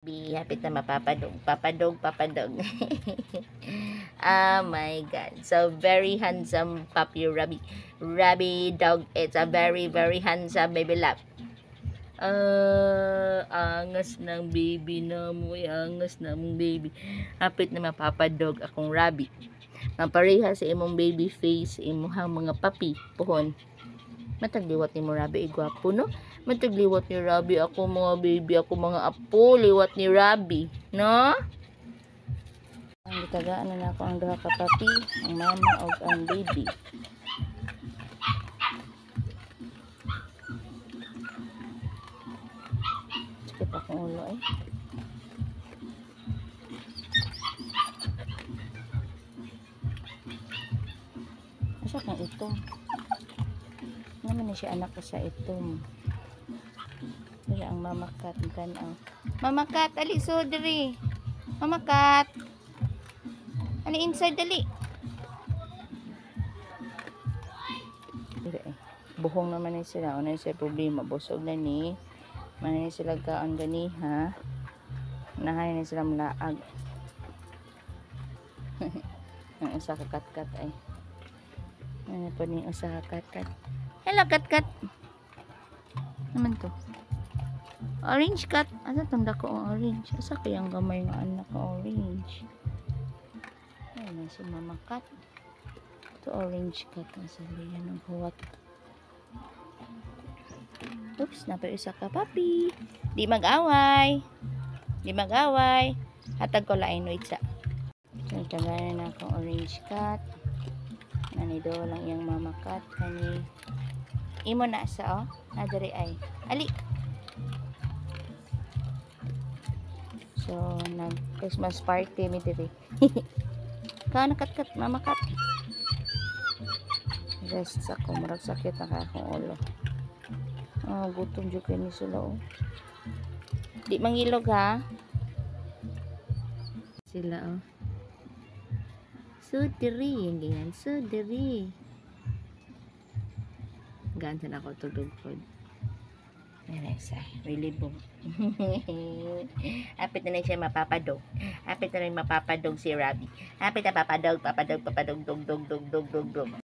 Hapit na mapapadog. Papadog. Oh my God. So, very handsome puppy Rabi. Rabi dog. It's a very, very handsome baby lap. Angas ng baby na mo. Angas ng baby. Hapit na mapapadog akong Rabi. Mapareha sa imong baby face, imuhang mga papi, puhon. Matagliwat ni mo Rabi, igwapo no? Matagliwat ni Rabi, ako mga baby, ako mga apo, liwat ni Rabi, no? Ang gitagaan na ako ang duha ka papi, ang mama o ang baby. Sakit akong ulo eh. Asa kang itom? Naman na siya anak ko sa itom. Dili ang mama cat kan ang mama cat ali so diri. Mama cat. Ali inside dali. Diri eh. Buhong naman ni sila. Una sa problema busog na ni. Manay sila kaon gani ha. Nahay ni sila mlaag. Ang usa ka kat ay. Ano pa ni usa ka kat. Hello kat. Naman to. Orange cat. Asa tanda ko ang orange? Asa kayang gamay nga anak ka orange? Ayun si mama cat. Ito orange cat. Ang salihan ng huwat. Oops, napay-usa ka papi. Di mag-away. Hatag ko lain wait sa. Nagtagayan na akong orange cat. Nanido lang yung mama cat. Kani imo na sa nadari ay. Ali. So, nag-Christmas party mi diri. Ka nakat mama cat. Rest sa ko, murag sakit na akong ulo. Gutom jud kay ni sila oh. Di mangilog ha. Sila oh. So diri yung ganyan. So diri. Gansan ako tulog po. Really boom. Hapit na siya mapapadog. Hapit na rin mapapadog si Rabi. Hapit na papadog, dog.